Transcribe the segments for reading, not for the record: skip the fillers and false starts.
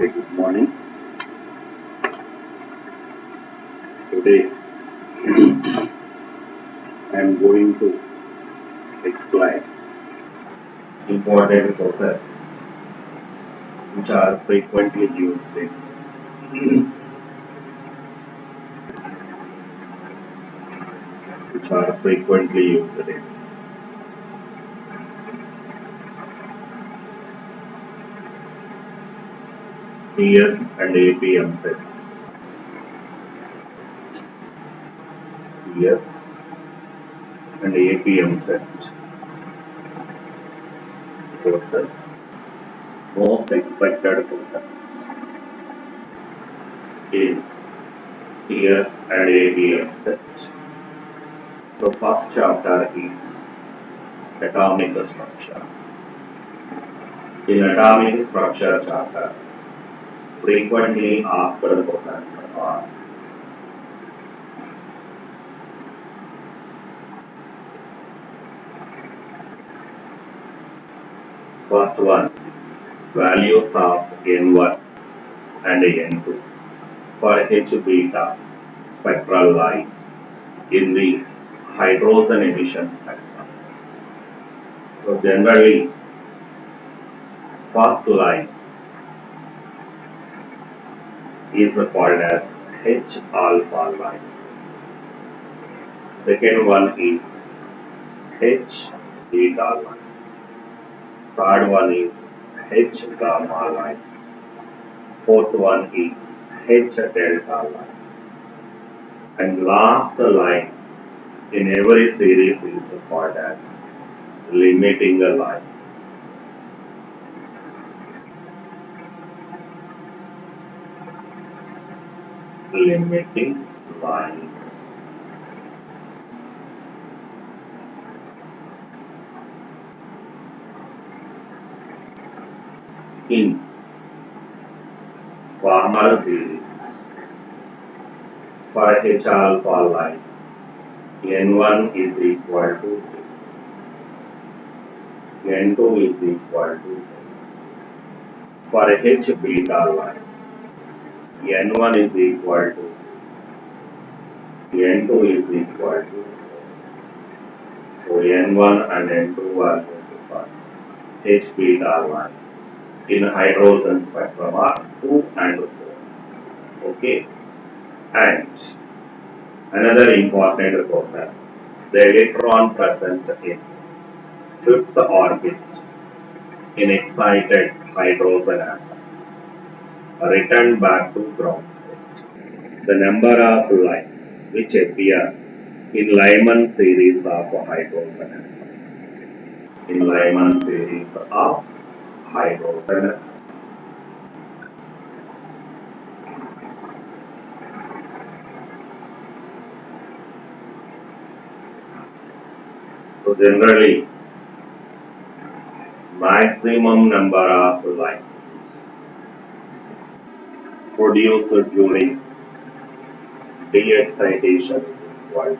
Very good morning. Today I am going to explain important concepts which are frequently used in TS and AP EAMCET. TS and AP EAMCET courses. Most expected questions in TS and AP EAMCET. So first chapter is atomic structure. In atomic structure chapter, frequently asked questions are: first one, values of N1 and N2 for H beta spectral line in the hydrogen emission spectrum. So generally, first line is called as H alpha line. Second one is H beta line. Third one is H gamma line. Fourth one is H delta line. And last line in every series is called as limiting line. Limiting line. In former series, for H alpha line, N1 is equal to N2 is equal to. For H beta line, N1 is equal to N2 is equal to. So N1 and N2 values for H beta line in hydrogen spectrum are 2 and 4. Okay. And another important question: the electron present in fifth orbit in excited hydrogen atoms return back to ground state. The number of lines which appear in Lyman series of hydrogen atoms. In Lyman series of hydrogen atoms. So generally, maximum number of lines produced during de-excitation is equal to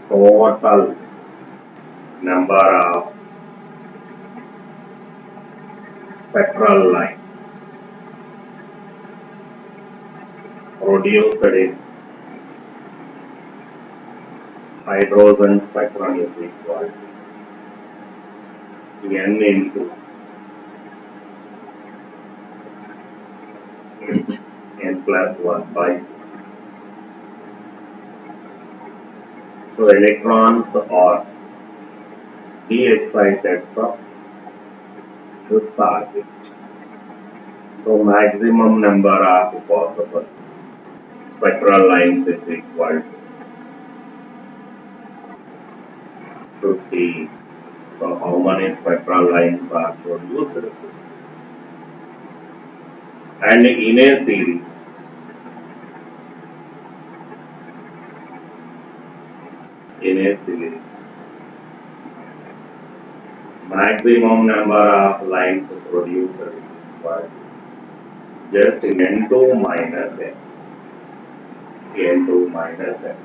total number of spectral lines produced in hydrogen spectrum is equal to N into N plus 1 by. So electrons are de-excited from fifth orbit. So maximum number of possible spectral lines is equal to 50. So how many spectral lines are produced? And in a series, maximum number of lines produced is equal to just N2 minus N. N2 minus N.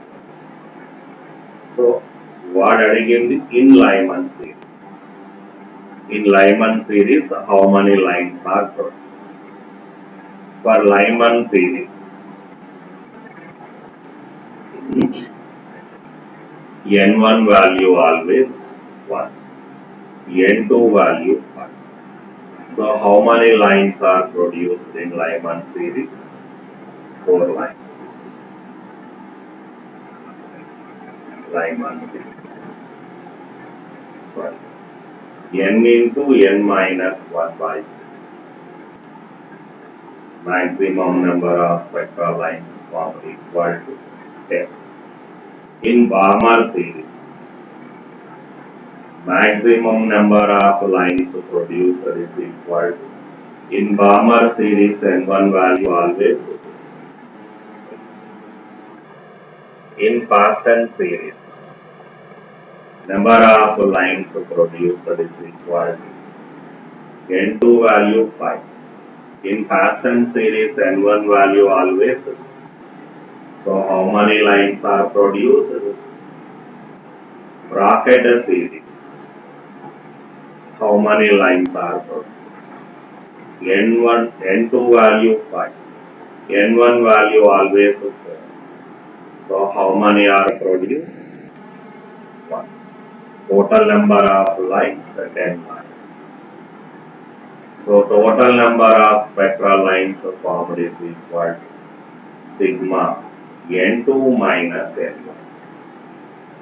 So what again in Lyman series? In Lyman series, how many lines are produced? For Lyman series, N1 value always 1, N2 value 1. So how many lines are produced in Lyman series? 4 lines. Lyman series. Sorry. N into N minus 1 by 2. Maximum number of spectral lines formed equal to 10. In Balmer series, maximum number of lines produced is equal to, in Balmer series, N1 value always 2. In Parsons series, number of lines produced is equal to N2 value 5. In Parsons series, N1 value always 2. So how many lines are produced? Bracket series, how many lines are produced? N1, N2 value 5, N1 value always 4. So how many are produced? 1. Total number of lines 10 lines. So total number of spectral lines formed is equal to sigma N2 minus N1.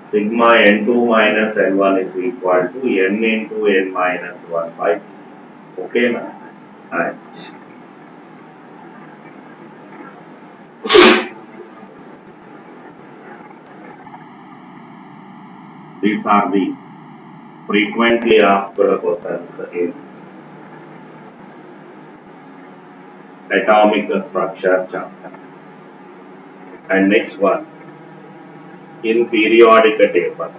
Sigma N2 minus N1 is equal to N into N minus 1 by 2. Okay, na? And these are the frequently asked questions in atomic structure chapter. And next one, in periodic table,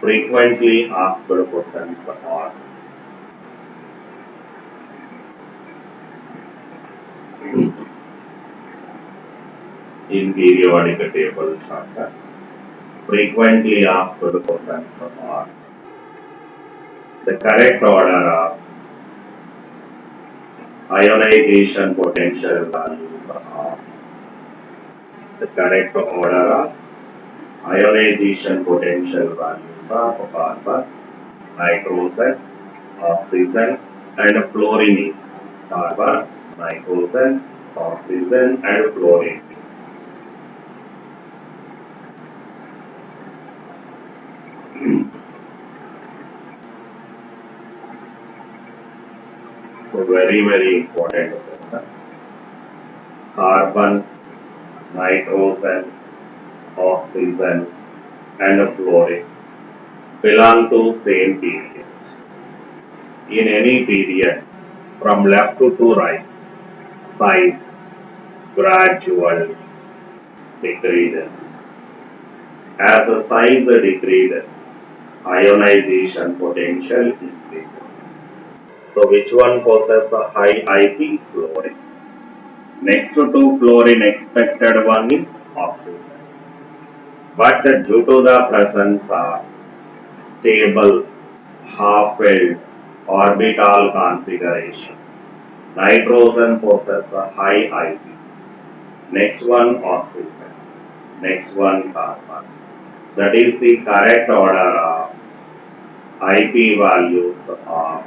frequently asked questions are in periodic table chapter, frequently asked questions are the correct order of ionization potential values are the correct order of ionization potential values of carbon, nitrogen, oxygen and fluorine is carbon, nitrogen, oxygen and fluorine is. So very important question. Carbon, nitrogen, oxygen and fluorine belong to same period. In any period from left to right, size gradually decreases. As the size decreases, ionization potential increases. So which one possesses a high IP? Fluorine. Next to fluorine, expected one is oxygen. But due to the presence of stable half-filled orbital configuration, nitrogen possesses a high IP. Next one oxygen. Next one carbon. That is the correct order of IP values of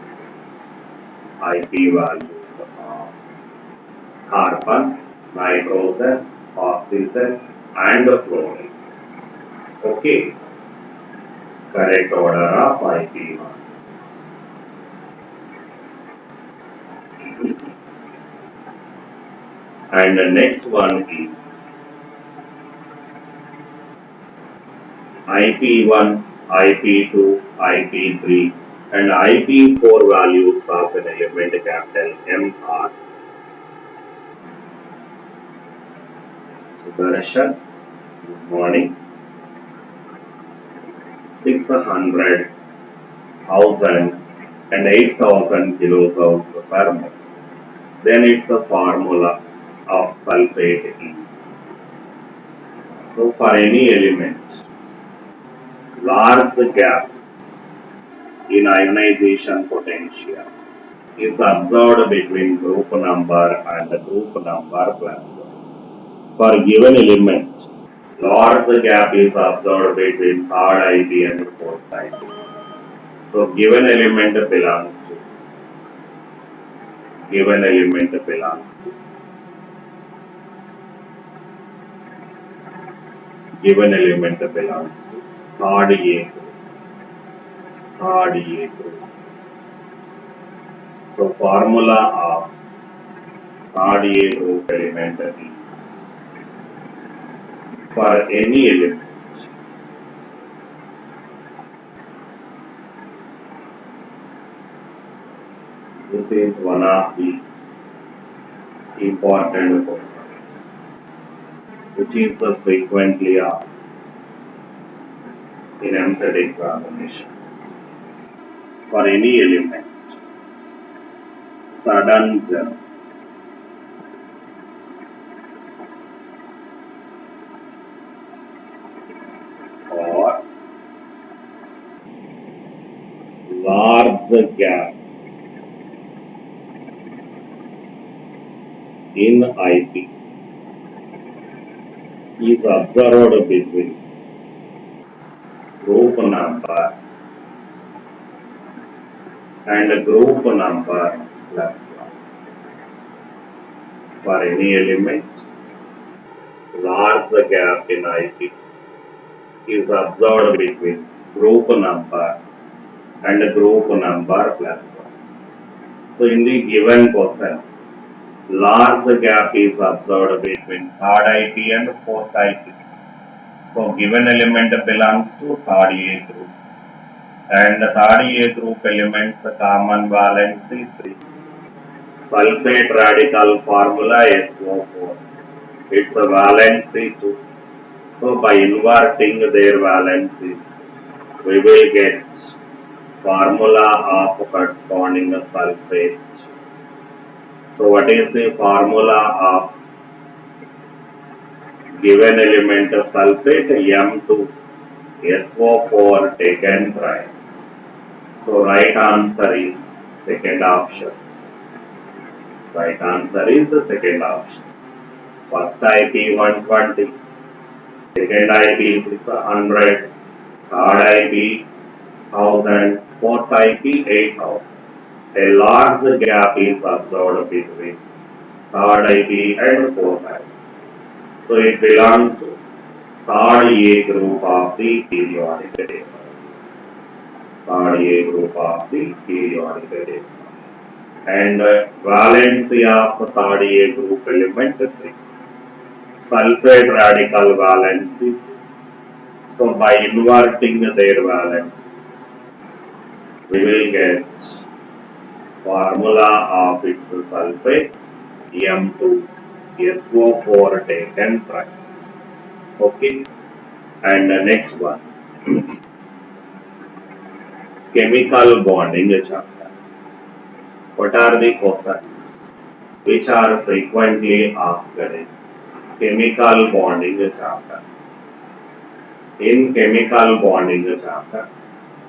carbon, nitrogen, oxygen and fluorine. Okay. Correct order of IP values. And the next one is IP1, IP2, IP3 and IP4 values of an element capital M are. Sudarshan, good morning. 600, 1000 and 8000 kilojoules per mole. Then it's a formula of sulfate is. So for any element, large gap in ionization potential is observed between group number and group number plus 1. For given element, large gap is observed between third IP and fourth IP. So given element belongs to given element belongs to given element belongs to third A group. Third A group. So formula of third A group element is for any element this is one of the important questions which is frequently asked in EAMCET examinations. For any element, sudden jump or large gap in IP is observed between group number and group number plus 1. For any element, large gap in IP is observed between group number and group number plus 1. So in the given question, large gap is observed between third IP and fourth IP. So given element belongs to third A group. And the third A group elements common valency 3. Sulfate radical formula SO4. Its valency 2. So by inverting their valencies, we will get formula of corresponding sulfate. So what is the formula of given element sulfate? M2SO4 taken thrice. So right answer is second option. Right answer is the second option. First IP 120, second IP 600, third IP 1000, fourth IP 8000. A large gap is observed between third IP and fourth IP. So it belongs to third A group of the periodic table. Third A group of the periodic table. And valency of third A group element 3. Sulfate radical valency 2. So by inverting their valencies, we will get formula of its sulfate M2SO4 taken thrice. Okay. And next one, chemical bonding chapter. What are the questions which are frequently asked in chemical bonding chapter? In chemical bonding chapter,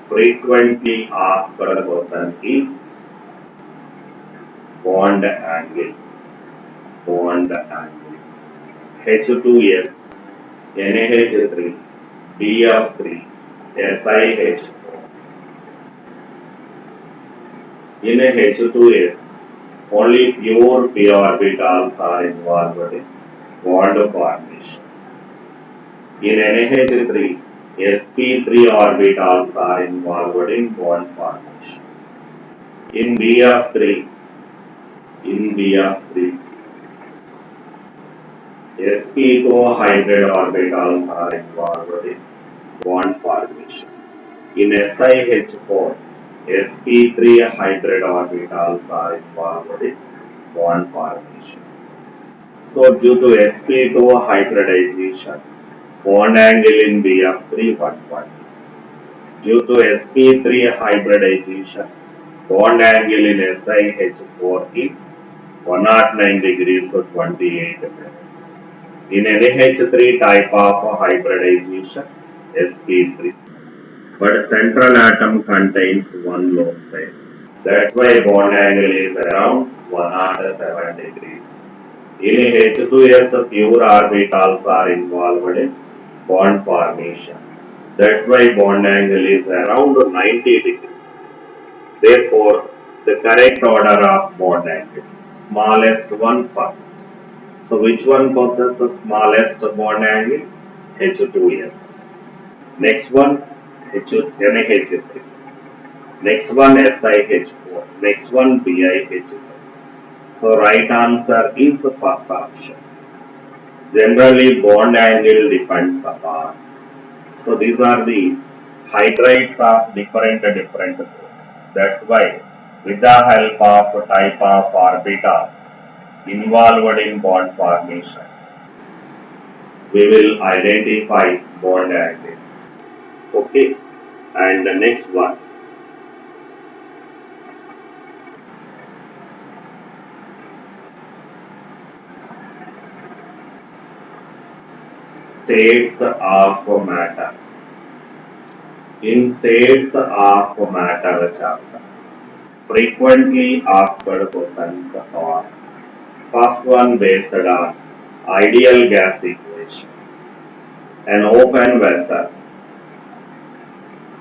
frequently asked question is bond angle. Bond angle. H2S, NaH3, BF3, SiH4. In a H2S, only pure p orbitals are involved in bond formation. In NaH3, sp3 orbitals are involved in bond formation. In BF3, sp2 hybrid orbitals are involved in bond formation. In SiH4, sp3 hybrid orbitals are involved in bond formation. So due to sp2 hybridization, bond angle in BF3 120. Due to sp3 hybridization, bond angle in SiH4 is 109 degrees so 28 minutes. In NaH3 type of hybridization, sp3. but central atom contains one lone pair. That's why bond angle is around 107 degrees. In H2S, pure orbitals are involved in bond formation. That's why bond angle is around 90 degrees. Therefore, the correct order of bond angles, smallest one first. So which one possesses the smallest bond angle? H2S. Next one, NaH3. Next one, SiH4. Next one, BiH5. So right answer is the first option. Generally, bond angle depends upon. So these are the hydrides of different groups. That's why, with the help of type of orbitals involved in bond formation, we will identify bond angles. Okay, and the next one, states of matter. In states of matter chapter, frequently asked questions are first one based on ideal gas equation. An open vessel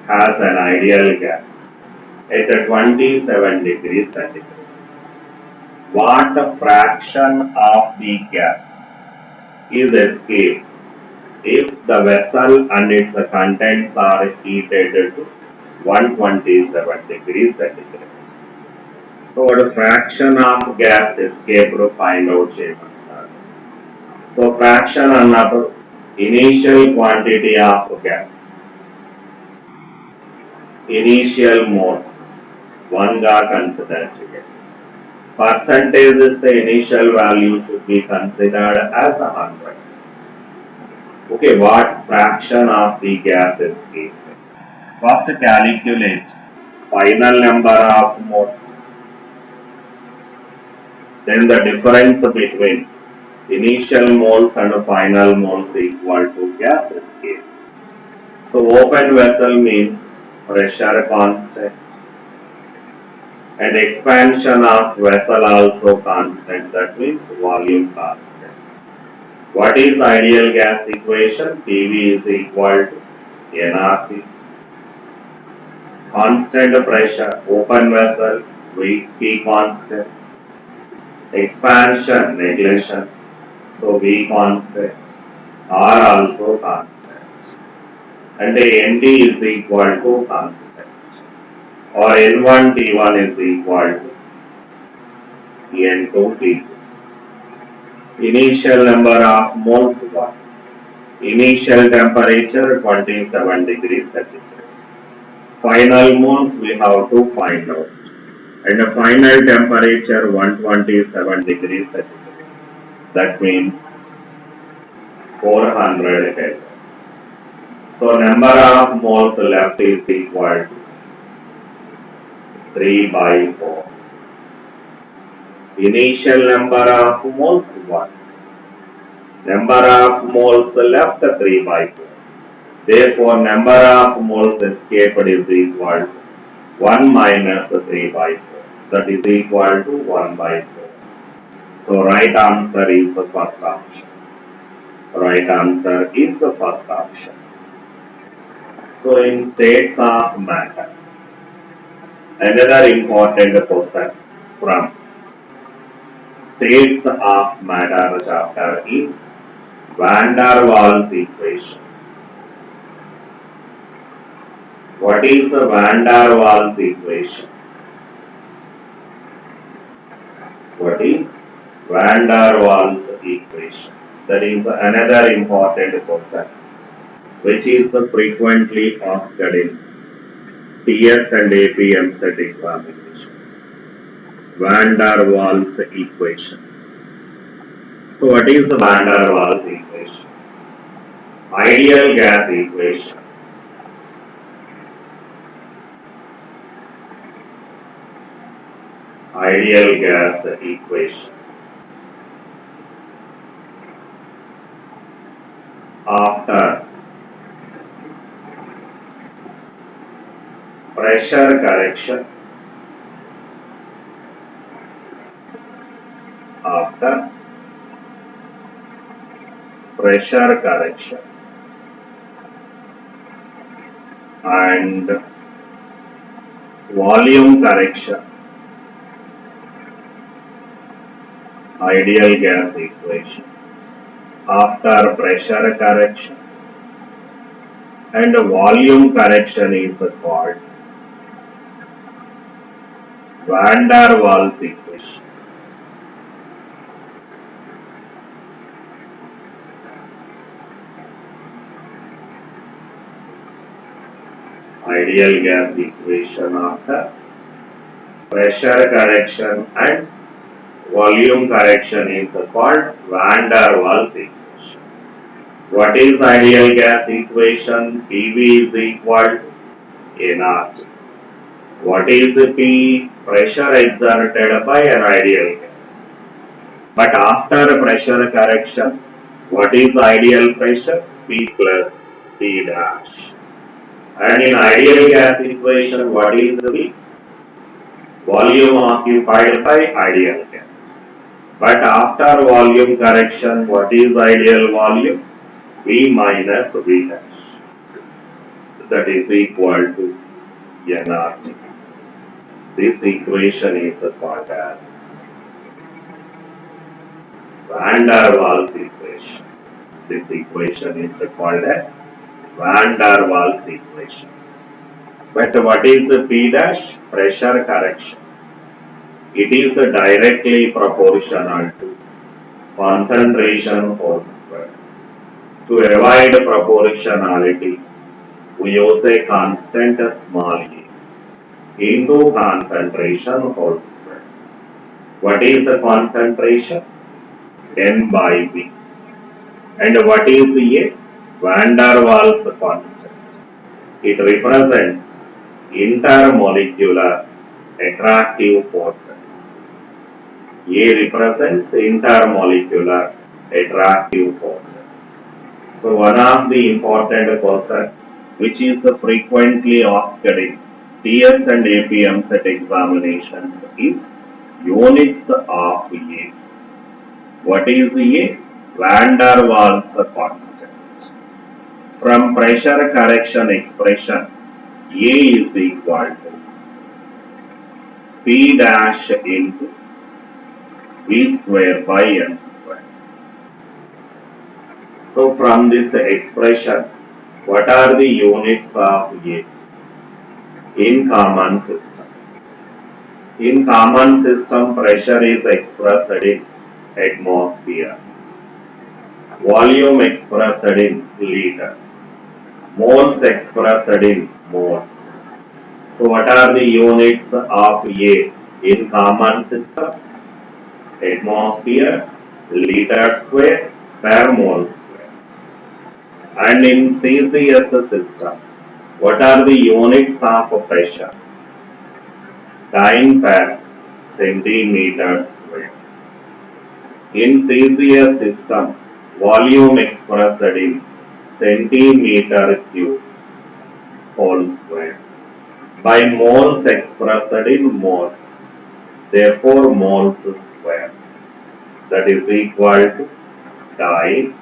has an ideal gas at 27 degrees centigrade. What fraction of the gas is escaped if the vessel and its contents are heated to 127 degrees centigrade? So, the fraction of gas escaped find out చేయమంటారు. So, fraction అన్నప్పుడు initial quantity of gas, initial moles 1 గా consider చేయండి. Percentage is the initial value should be considered as 100. Okay, what fraction of the gas escaped? First calculate final number of moles. Then the difference between initial moles and final moles equal to gas escape. So open vessel means pressure constant and expansion of vessel also constant, that means volume constant. What is ideal gas equation? PV is equal to nRT. Constant pressure, open vessel, V constant. Expansion, negation, so V constant, R also constant. And the NT is equal to constant. Or N1 T1 is equal to N2 T2. Initial number of moles 1. Initial temperature 27 degrees centigrade. Final moles we have to find out. And the final temperature 127 degrees centigrade. That means 400 Kelvin. So number of moles left is equal to 3 by 4. Initial number of moles 1. Number of moles left 3 by 4. Therefore number of moles escaped is equal to 1 minus 3 by 4. That is equal to 1 by 4. So right answer is the first option. Right answer is the first option. So in states of matter, another important question from states of matter chapter is van der Waals equation. What is the van der Waals equation? What is van der Waals equation? That is another important question which is frequently asked in TS and AP EAMCET examinations. Van der Waals equation. So what is the van der Waals equation? Ideal gas equation. Ideal gas equation. After pressure correction. After pressure correction and volume correction, ideal gas equation. After pressure correction and volume correction is called Van der Waals equation. Ideal gas equation after pressure correction and volume correction is called Van der Waals equation. What is ideal gas equation? PV is equal to nRT. What is P? Pressure exerted by an ideal gas. But after pressure correction, what is ideal pressure? P plus P dash. And in ideal gas equation, what is V? Volume occupied by ideal gas. But after volume correction, what is ideal volume? V minus V dash. That is equal to nRT. This equation is called as Van der Waals equation. This equation is called as Van der Waals equation. But what is P dash? Pressure correction. It is directly proportional to concentration whole square. To avoid proportionality, we use a constant small a into concentration whole square. What is a concentration? N by V. And what is A? Van der Waals constant. It represents intermolecular attractive forces. A represents intermolecular attractive forces. So one of the important questions which is frequently asked in TS and AP EAMCET examinations is units of A. What is A? Van der Waals constant. From pressure correction expression, A is equal to P dash into V square by N square. So from this expression, what are the units of A? In common system. In common system, pressure is expressed in atmospheres. Volume expressed in liters. Moles expressed in moles. So what are the units of A in common system? Atmospheres, liters square per mole square. And in CCS system, what are the units of pressure? Dyne per centimeter square. In CCS system, volume expressed in centimeter cube whole square by moles expressed in moles, therefore moles square, that is equal to dyne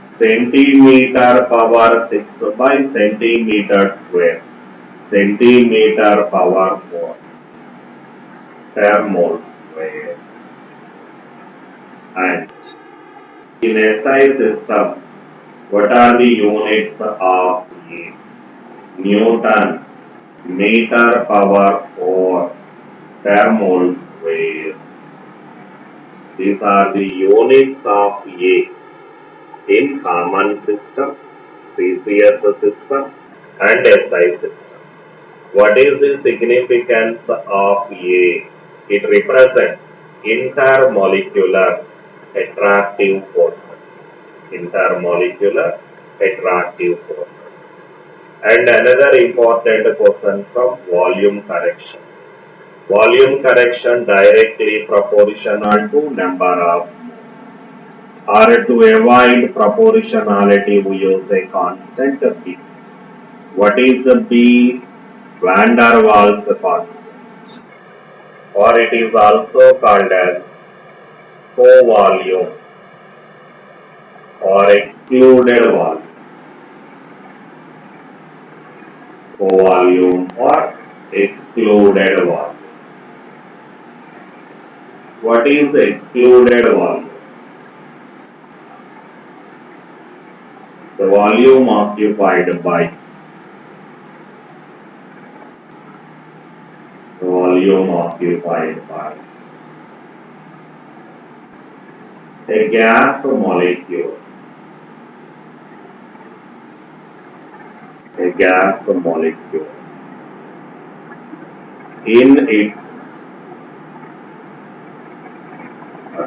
centimeter power 6 by centimeter square, centimeter power 4 per mole square. And in SI system, what are the units of A? Newton meter power 4 per mole square. These are the units of A in common system, CCS system and SI system. What is the significance of A? It represents intermolecular attractive forces. Intermolecular attractive forces. And another important question from volume correction. Volume correction directly proportional to number of moles. Or to avoid proportionality, we use a constant B. What is B? van der Waals constant, or it is also called as co-volume or excluded volume. Co-volume or excluded volume. What is excluded volume? The volume occupied by a gas molecule. A gas molecule in its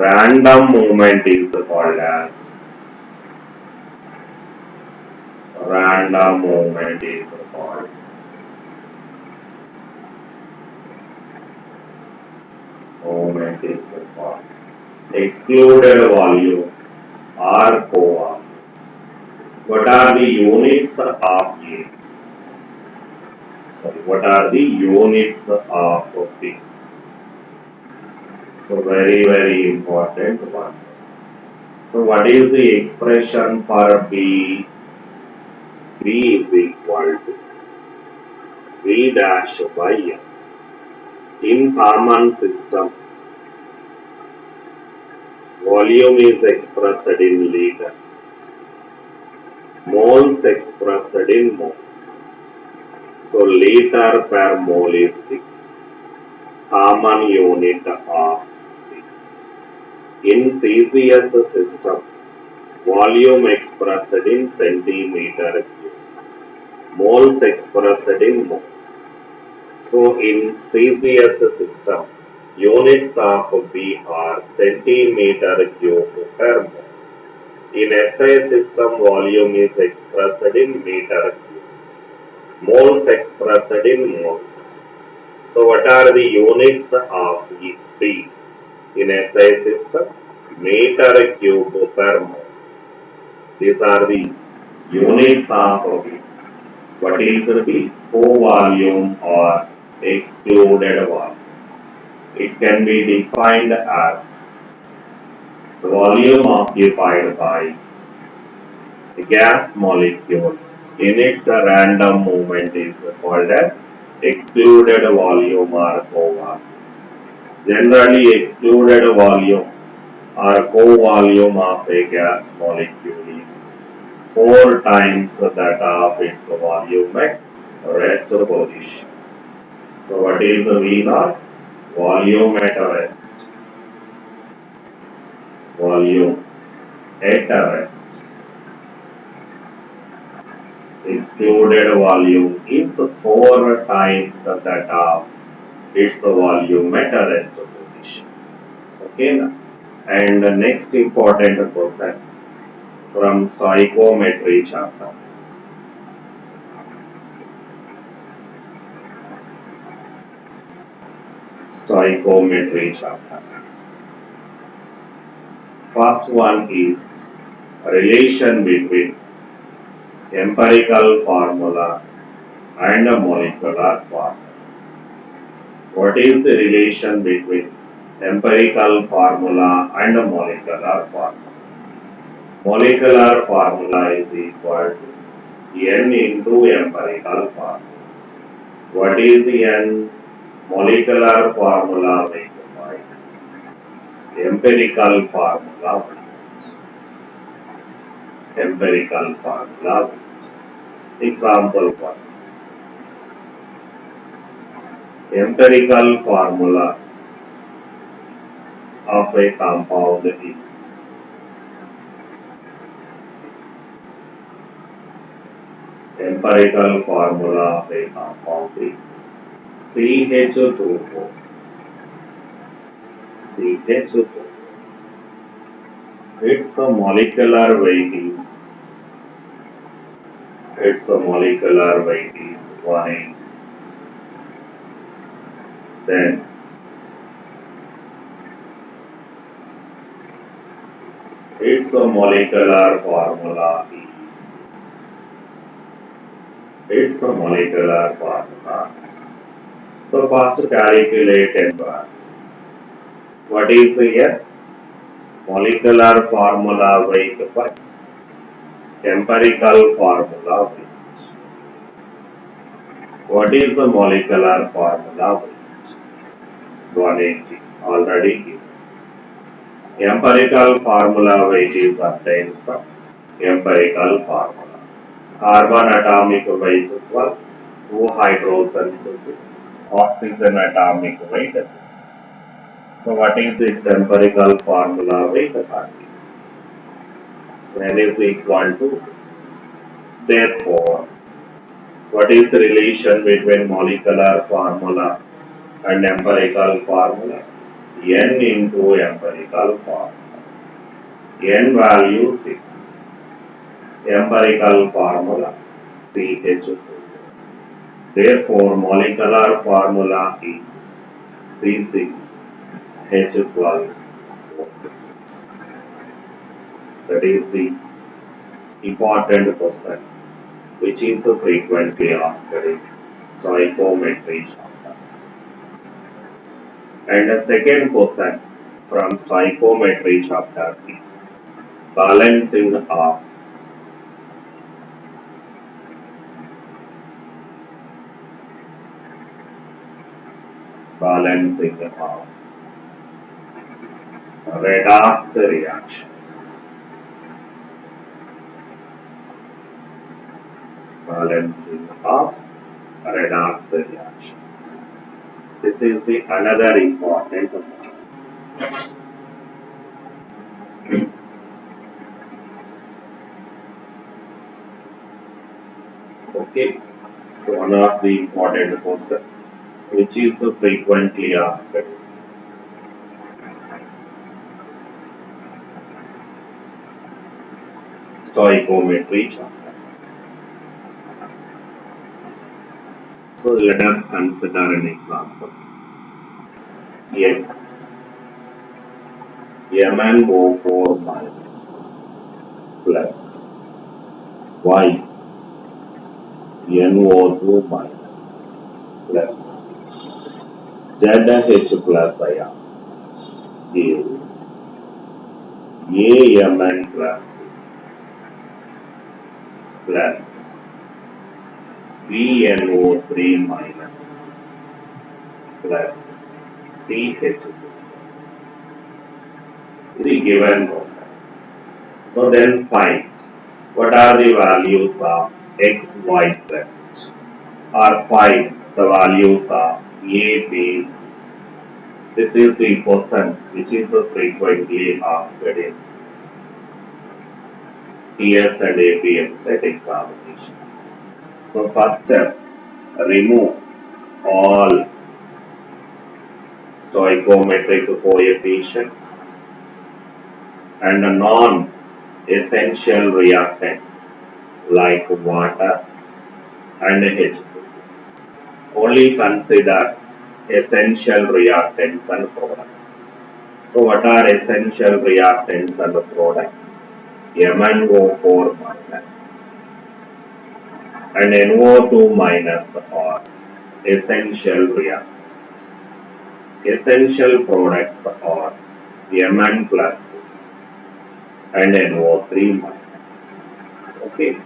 random movement is called as random movement is called excluded volume or co-volume. What are the units of A? What are the units of B? So very important one. So what is the expression for B? B is equal to V dash by M. In common system, volume is expressed in liters, moles expressed in moles. So liter per mole is the common unit of B. In CCS system, volume expressed in centimeter cube, moles expressed in moles. So in CCS system, units of B are centimeter cube per mole. In SI system, volume is expressed in meter cube, moles expressed in moles. So what are the units of B in SI system? Meter cube per mole. These are the units of B. What is B? Co-volume or excluded volume. It can be defined as the volume occupied by a gas molecule in its random movement is called as excluded volume or co-volume. Generally, excluded volume or co-volume of a gas molecule is 4 times that of its volume at rest position. So what is V0? Volume at rest. Volume at rest. Excluded volume is 4 times that of its volume at rest position. Okay, na? And the next important question from stoichiometry chapter. Stoichiometry chapter. First one is relation between empirical formula and a molecular formula. What is the relation between empirical formula and a molecular formula? Molecular formula is equal to N into empirical formula. What is N? Molecular formula by empirical formula. Empirical formula. Example 1. Empirical formula of a compound is empirical formula of a compound is CH2O. CH2O. Its molecular weight is 180. Then its molecular formula is its molecular formulas. So first calculate N1. What is here? Molecular formula weight by empirical formula weight. What is the molecular formula weight? 180 already given. Empirical formula weight is obtained from empirical formula. Carbon atomic weight 12, 2 hydrogens, oxygen atomic weight 6. So what is its empirical formula weight? 30. So n is equal to 6. Therefore, what is the relation between molecular formula and empirical formula? N into empirical formula. N value 6. Empirical formula CH2. Therefore, molecular formula is C6H12O6. That is the important question which is frequently asked in stoichiometry chapter. And the second question from stoichiometry chapter is balancing of redox reactions. Balancing of redox reactions. This is the another important point. Okay, so one of the important questions which is frequently asked. Stoichiometry chapter. So let us consider an example. X MnO4 minus plus Y NO2 minus plus ZH plus ions gives AMN plus 2 plus BNO3 minus plus CH2. The given question. So then find what are the values of X, Y, Z, or find the values of A, B, C. This is the question which is frequently asked in TS and EAMCET examinations. So first step, remove all stoichiometric coefficients and non-essential reactants like water and H2. Only consider essential reactants and products. So what are essential reactants and products? MnO4 minus and NO2 minus are essential reactants. Essential products are Mn plus 2 and NO3 minus. Okay,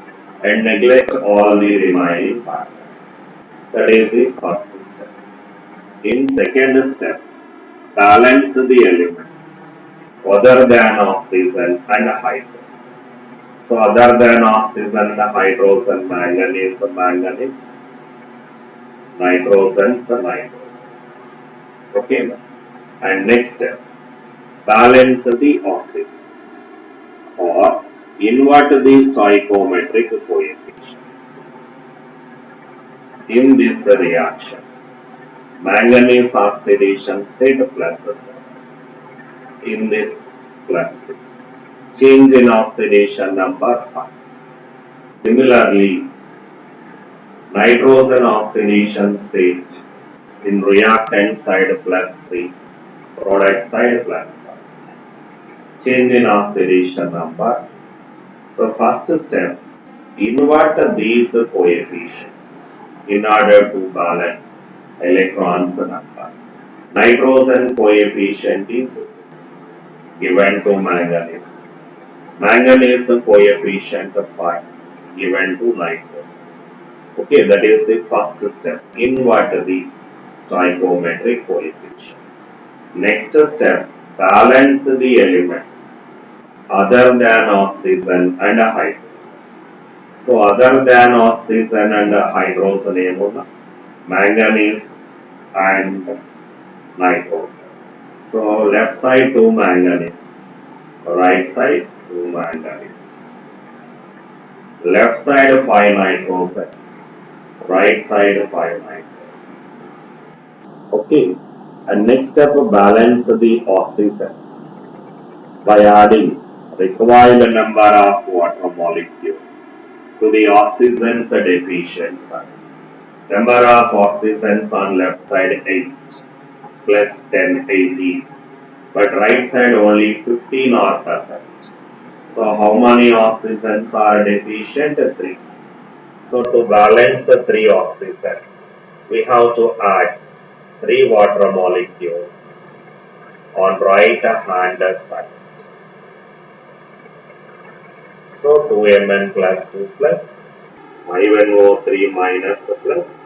and neglect all the remaining partners. That is the first step. In second step, balance the elements other than oxygen and hydrogen. So other than oxygen and hydrogen, manganese, nitrogens. Okay. And next step, balance the oxygens or invert the stoichiometric coefficients. In this reaction, manganese oxidation state plus 7. In this plus 2. Change in oxidation number 5. Similarly, nitrogen oxidation state in reactant side plus 3, product side plus 5. Change in oxidation number. So first step, invert these coefficients in order to balance electrons number. Nitrogen coefficient is given to manganese. Manganese coefficient 5 given to nitrogen. Okay, that is the first step. Invert the stoichiometric coefficients. Next step, balance the elements other than oxygen and hydrogen. So other than oxygen and hydrogen emuna, manganese and nitrogen. So left side to manganese, right side to manganese. Left side 5 nitrogens, right side 5 nitrogens. Okay, and next step, balance the oxygens by adding required number of water molecules to the oxygens deficient side. Number of oxygens on left side 8 plus 10, 18, but right side only 15 or percent. So how many oxygens are deficient? 3. So to balance 3 oxygens, we have to add 3 water molecules on right hand side. So 2Mn plus 2 plus 5NO3 minus plus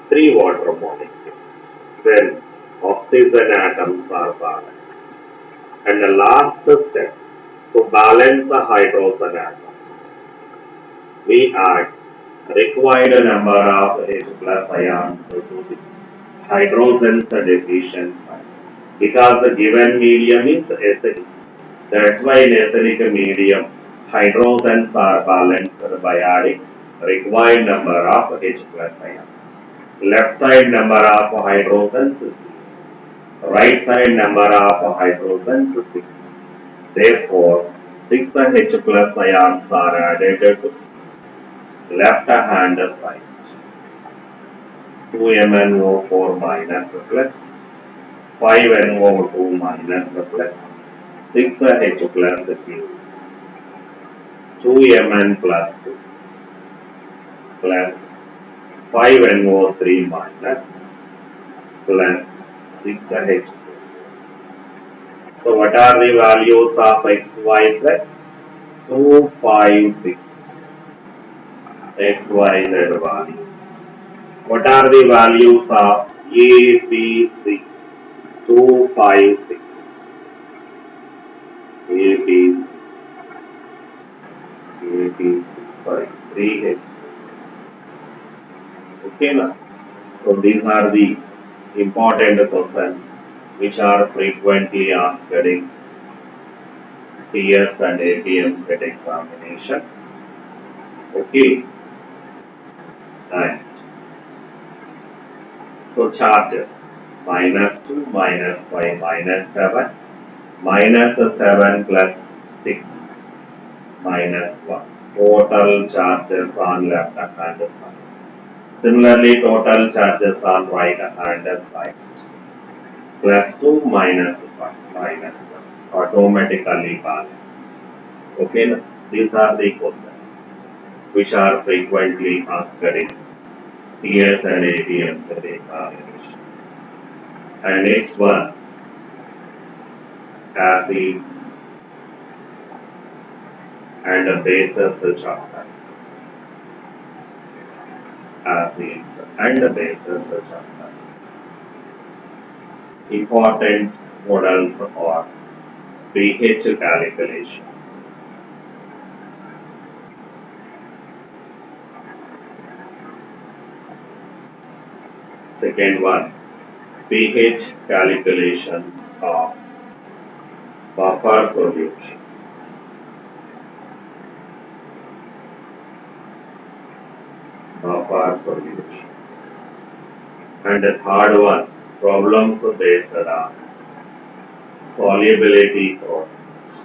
3 water molecules. Then oxygen atoms are balanced. And the last step, to balance the hydrogen atoms, we add required number of H plus ions to the hydrogen's deficient side. Because the given medium is acidic. That's why in acidic medium, hydrogens are balanced by adding required number of H plus ions. Left side number of hydrogens is 0. Right side number of hydrogens is 6. Therefore, 6 H plus ions are added to left hand side. 2MnO4 minus plus 5NO2 minus plus 6H plus gives 2Mn plus 2 plus 5NO3 minus plus 6H2. So what are the values of X, Y, Z? 2, 5, 6. X, Y, Z values. What are the values of A, B, C? 2, 5, 6. A, B, C. A, B, C. Sorry, 3H. Okay, now. So these are the important questions which are frequently asked in TS and APMCET examinations. Okay, and so charges -2, -5, -7, -7 plus 6, -1. Total charges on left hand side. Similarly, total charges on right hand side. +2 -1 -1. Automatically balanced. Okay, these are the questions which are frequently asked in TS and APMCET examinations. And next one, acids and bases chapter. Acids and bases chapter. Important models are pH calculations. Second one, pH calculations of buffer solutions. Buffer solutions. And the third one, problems based on solubility product.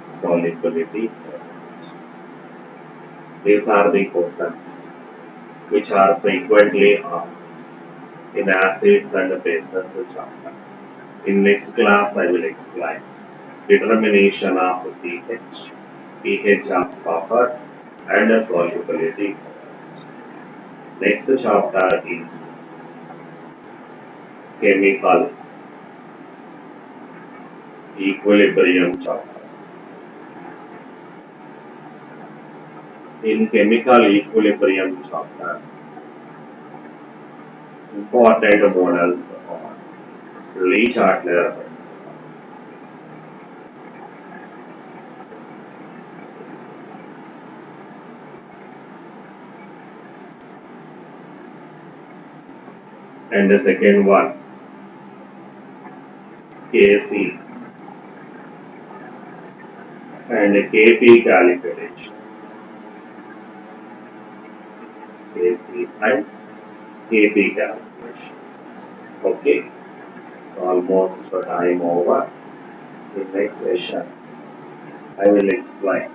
Solubility product. These are the questions which are frequently asked in acids and bases chapter. In next class I will explain determination of pH of buffers, and the solubility. Next chapter is chemical equilibrium chapter. In chemical equilibrium chapter, important models are Lee-Chartner principle, and the second one KC and KP calculations. KC and KP calculations. Okay, it's almost time over. In next session, I will explain